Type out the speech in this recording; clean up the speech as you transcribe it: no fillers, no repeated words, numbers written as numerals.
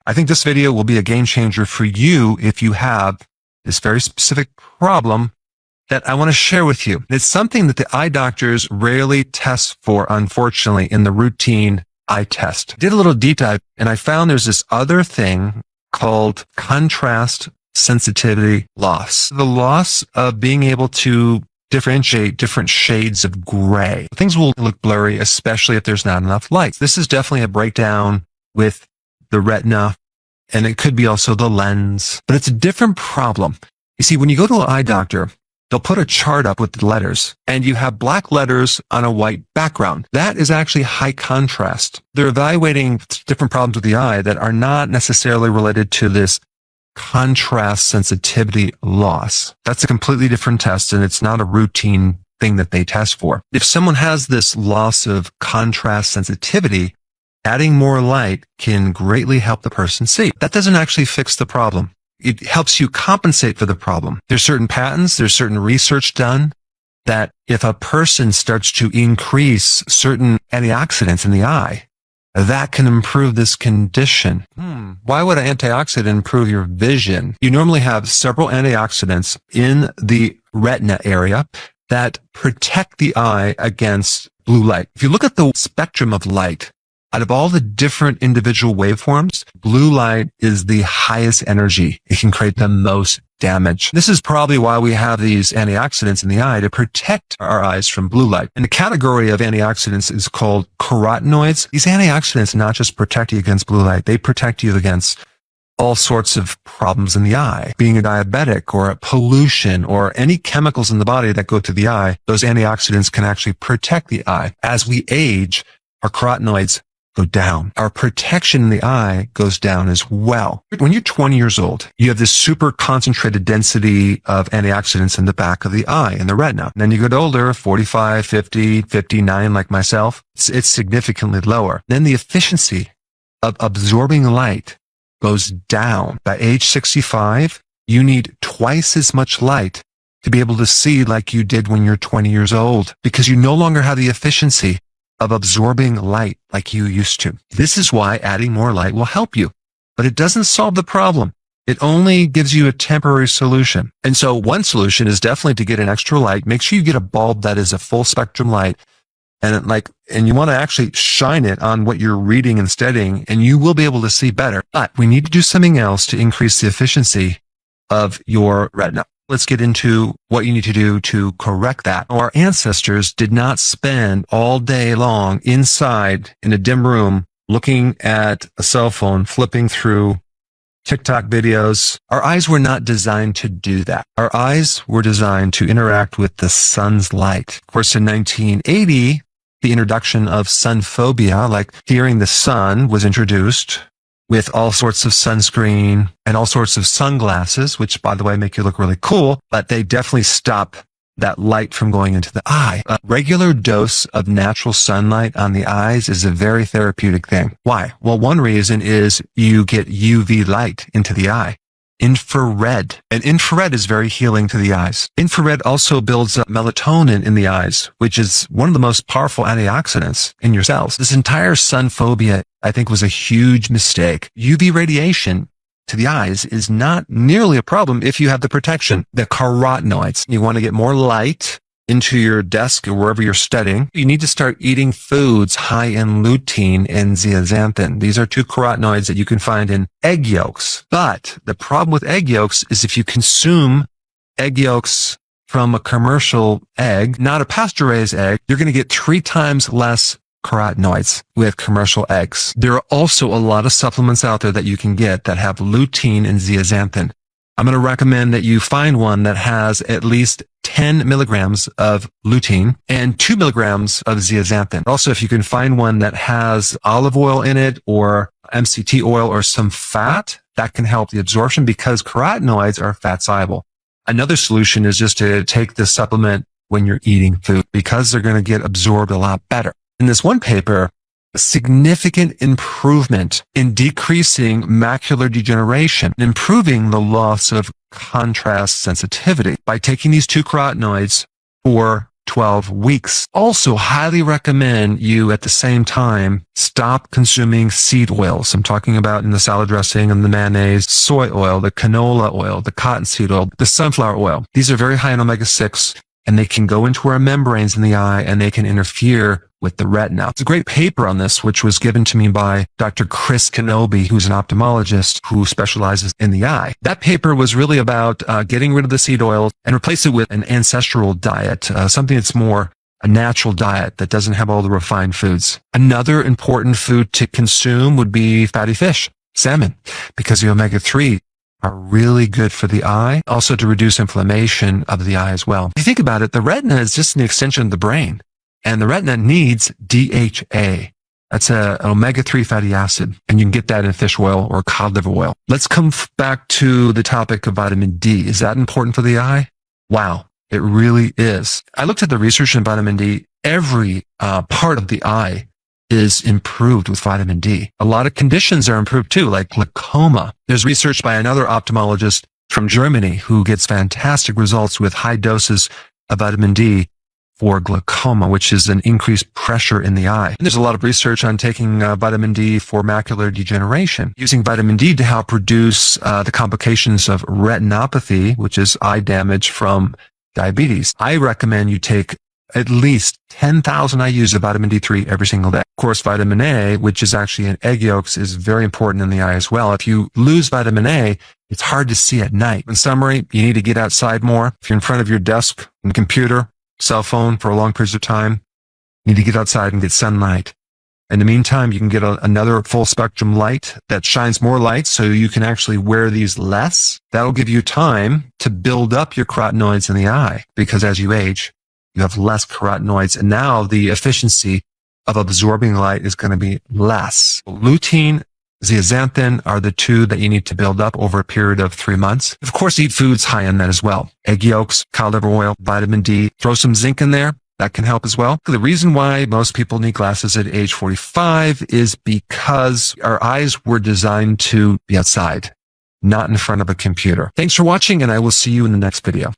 I think this video will be a game changer for you if you have this very specific problem that I want to share with you. It's something that the eye doctors rarely test for, unfortunately, in the routine eye test. I did a little deep dive and I found there's this other thing called contrast sensitivity loss. The loss of being able to differentiate different shades of gray. Things will look blurry, especially if there's not enough light. This is definitely a breakdown with the retina, and it could be also the lens, but it's a different problem. You see, when you go to an eye doctor, they'll put a chart up with the letters, and you have black letters on a white background. That is actually high contrast. They're evaluating different problems with the eye that are not necessarily related to this contrast sensitivity loss. That's a completely different test, and it's not a routine thing that they test for. If someone has this loss of contrast sensitivity, adding more light can greatly help the person see. That doesn't actually fix the problem. It helps you compensate for the problem. There's certain patents, there's certain research done that if a person starts to increase certain antioxidants in the eye, that can improve this condition. Why would an antioxidant improve your vision? You normally have several antioxidants in the retina area that protect the eye against blue light. If you look at the spectrum of light, out of all the different individual waveforms, blue light is the highest energy. It can create the most damage. This is probably why we have these antioxidants in the eye to protect our eyes from blue light. And the category of antioxidants is called carotenoids. These antioxidants not just protect you against blue light, they protect you against all sorts of problems in the eye. Being a diabetic or pollution or any chemicals in the body that go to the eye, those antioxidants can actually protect the eye. As we age, our carotenoids go down. Our protection in the eye goes down as well. When you're 20 years old, you have this super concentrated density of antioxidants in the back of the eye, in the retina. And then you get older, 45, 50, 59, like myself, it's significantly lower. Then the efficiency of absorbing light goes down. By age 65, you need twice as much light to be able to see like you did when you're 20 years old, because you no longer have the efficiency of absorbing light like you used to. This is why adding more light will help you, but it doesn't solve the problem. It only gives you a temporary solution. And so one solution is definitely to get an extra light. Make sure you get a bulb that is a full spectrum light, and you want to actually shine it on what you're reading and studying, and you will be able to see better. But we need to do something else to increase the efficiency of your retina. Let's get into what you need to do to correct that. Our ancestors did not spend all day long inside in a dim room looking at a cell phone, flipping through TikTok videos. Our eyes were not designed to do that. Our eyes were designed to interact with the sun's light. Of course, in 1980, the introduction of sun phobia, like fearing the sun, was introduced, with all sorts of sunscreen and all sorts of sunglasses, which, by the way, make you look really cool, but they definitely stop that light from going into the eye. A regular dose of natural sunlight on the eyes is a very therapeutic thing. Why? Well, one reason is you get UV light into the eye. Infrared. And infrared is very healing to the eyes. Infrared also builds up melatonin in the eyes, which is one of the most powerful antioxidants in your cells. This entire sun phobia, I think, was a huge mistake. UV radiation to the eyes is not nearly a problem if you have the protection. The carotenoids. You want to get more light into your desk or wherever you're studying. You need to start eating foods high in lutein and zeaxanthin. These are two carotenoids that you can find in egg yolks. But the problem with egg yolks is if you consume egg yolks from a commercial egg, not a pasture-raised egg, you're going to get 3 times less carotenoids with commercial eggs. There are also a lot of supplements out there that you can get that have lutein and zeaxanthin. I'm going to recommend that you find one that has at least 10 milligrams of lutein and 2 milligrams of zeaxanthin. Also, if you can find one that has olive oil in it or MCT oil or some fat, that can help the absorption because carotenoids are fat soluble. Another solution is just to take this supplement when you're eating food because they're going to get absorbed a lot better. In this one paper, a significant improvement in decreasing macular degeneration, improving the loss of contrast sensitivity by taking these two carotenoids for 12 weeks. Also, highly recommend you at the same time stop consuming seed oils. I'm talking about in the salad dressing and the mayonnaise, soy oil, the canola oil, the cottonseed oil, the sunflower oil. These are very high in omega-6, and they can go into our membranes in the eye and they can interfere with the retina. It's a great paper on this, which was given to me by Dr. Chris Kenobi, who's an ophthalmologist who specializes in the eye. That paper was really about getting rid of the seed oil and replace it with an ancestral diet, something that's more a natural diet that doesn't have all the refined foods. Another important food to consume would be fatty fish, salmon, because the omega-3 are really good for the eye, also to reduce inflammation of the eye as well. If you think about it, the retina is just an extension of the brain. And the retina needs DHA. That's an omega-3 fatty acid, and you can get that in fish oil or cod liver oil. Let's come back to the topic of vitamin D. Is that important for the eye? Wow, it really is. I looked at the research in vitamin D. Every part of the eye is improved with vitamin D. A lot of conditions are improved too, like glaucoma. There's research by another ophthalmologist from Germany who gets fantastic results with high doses of vitamin D for glaucoma, which is an increased pressure in the eye. And there's a lot of research on taking vitamin D for macular degeneration, using vitamin D to help reduce the complications of retinopathy, which is eye damage from diabetes. I recommend you take at least 10,000 IUs of vitamin D3 every single day. Of course, vitamin A, which is actually in egg yolks, is very important in the eye as well. If you lose vitamin A, it's hard to see at night. In summary, you need to get outside more. If you're in front of your desk and computer, cell phone for long periods of time, you need to get outside and get sunlight. In the meantime, you can get another full spectrum light that shines more light so you can actually wear these less. That'll give you time to build up your carotenoids in the eye, because as you age, you have less carotenoids, and now the efficiency of absorbing light is going to be less. Lutein, zeaxanthin are the two that you need to build up over a period of 3 months. Of course, eat foods high in that as well. Egg yolks, cod liver oil, vitamin D. Throw some zinc in there. That can help as well. The reason why most people need glasses at age 45 is because our eyes were designed to be outside, not in front of a computer. Thanks for watching, and I will see you in the next video.